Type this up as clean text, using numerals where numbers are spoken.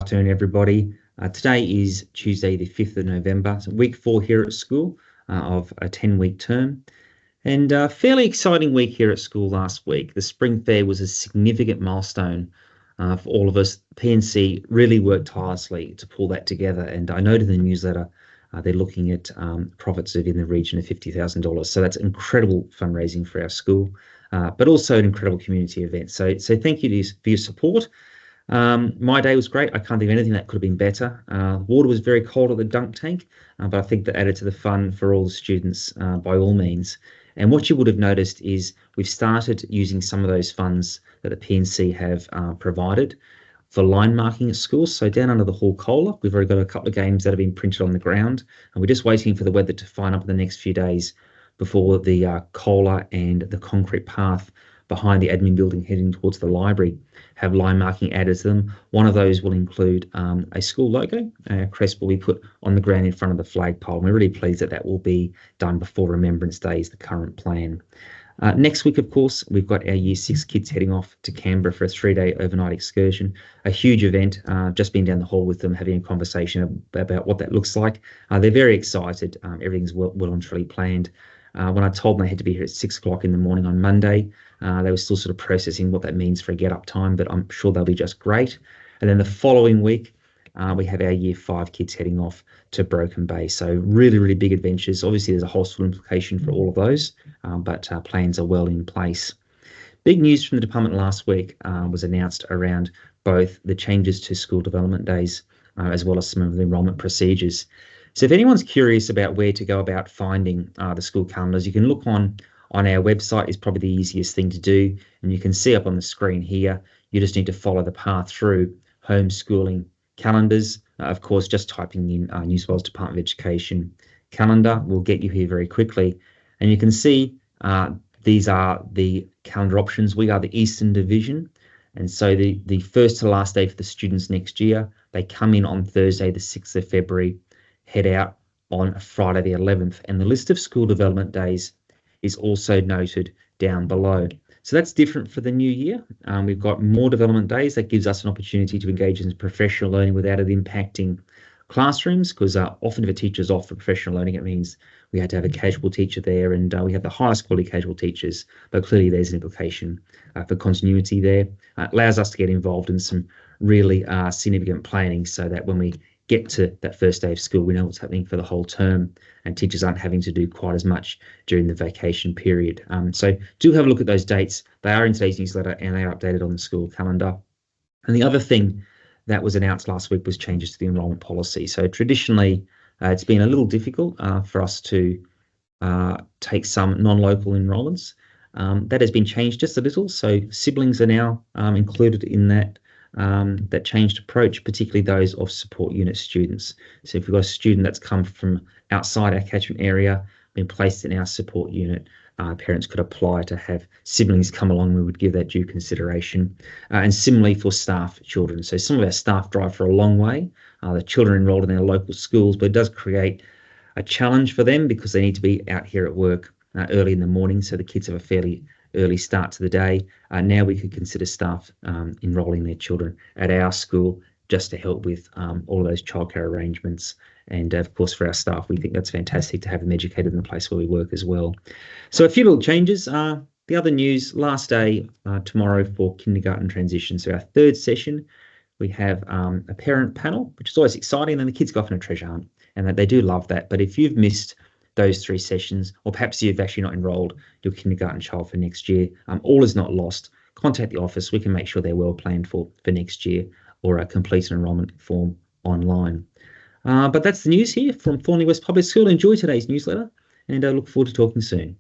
Afternoon, everybody. Today is Tuesday, the 5th of November, so week 4 here at school of a 10-week term. And a fairly exciting week here at school last week. The Spring Fair was a significant milestone for all of us. PNC really worked tirelessly to pull that together. And I noted in the newsletter they're looking at profits of in the region of $50,000. So that's incredible fundraising for our school, but also an incredible community event. So thank you for your support. My day was great. I can't think of anything that could have been better. Water was very cold at the dunk tank, but I think that added to the fun for all the students by all means. And what you would have noticed is we've started using some of those funds that the PNC have provided for line marking at schools. So down under the Hall Cola, we've already got a couple of games that have been printed on the ground, and we're just waiting for the weather to fine up in the next few days before the Cola and the concrete path behind the admin building heading towards the library have line marking added to them. One of those will include a school logo. A crest will be put on the ground in front of the flagpole. And we're really pleased that that will be done before Remembrance Day is the current plan. Next week, of course, we've got our Year 6 kids heading off to Canberra for a 3-day overnight excursion, a huge event. Just been down the hall with them, having a conversation about what that looks like. They're very excited. Everything's well and truly planned. When I told them they had to be here at 6 o'clock in the morning on Monday, they were still sort of processing what that means for a get-up time, but I'm sure they'll be just great. And then the following week, we have our Year 5 kids heading off to Broken Bay. So really, really big adventures. Obviously, there's a whole school implication for all of those, but plans are well in place. Big news from the department last week was announced around both the changes to school development days as well as some of the enrolment procedures. So if anyone's curious about where to go about finding the school calendars, you can look on our website. Is probably the easiest thing to do. And you can see up on the screen here, you just need to follow the path through homeschooling calendars. Of course, just typing in New South Wales Department of Education calendar will get you here very quickly. And you can see these are the calendar options. We are the Eastern Division. And so the first to last day for the students next year, they come in on Thursday, the 6th of February, head out on Friday the 11th. And the list of school development days is also noted down below. So that's different for the new year. We've got more development days. That gives us an opportunity to engage in professional learning without it impacting classrooms, because often if a teacher's off for professional learning, it means we had to have a casual teacher there, and we have the highest quality casual teachers, but clearly there's an implication for continuity there. It allows us to get involved in some really significant planning so that when we get to that first day of school, we know what's happening for the whole term, and teachers aren't having to do quite as much during the vacation period. So do have a look at those dates. They are in today's newsletter and they are updated on the school calendar. And the other thing that was announced last week was changes to the enrolment policy. So traditionally, it's been a little difficult for us to take some non-local enrolments. That has been changed just a little. So siblings are now included in that changed approach, particularly those of support unit students. So if we've got a student that's come from outside our catchment area, been placed in our support unit, parents could apply to have siblings come along. We would give that due consideration. And similarly for staff children. So some of our staff drive for a long way. The children enrolled in their local schools, but it does create a challenge for them because they need to be out here at work early in the morning. So the kids have a fairly early start to the day. Now we could consider staff enrolling their children at our school just to help with all of those childcare arrangements. And of course, for our staff, we think that's fantastic to have them educated in the place where we work as well. So a few little changes. The other news, last day tomorrow for kindergarten transition. So our third session, we have a parent panel, which is always exciting. And the kids go off on a treasure hunt, and they do love that. But if you've missed those 3 sessions, or perhaps you've actually not enrolled your kindergarten child for next year, all is not lost. Contact the office. We can make sure they're well planned for next year, or complete an enrolment form online. But that's the news here from Thornlie West Public School. Enjoy today's newsletter, and I look forward to talking soon.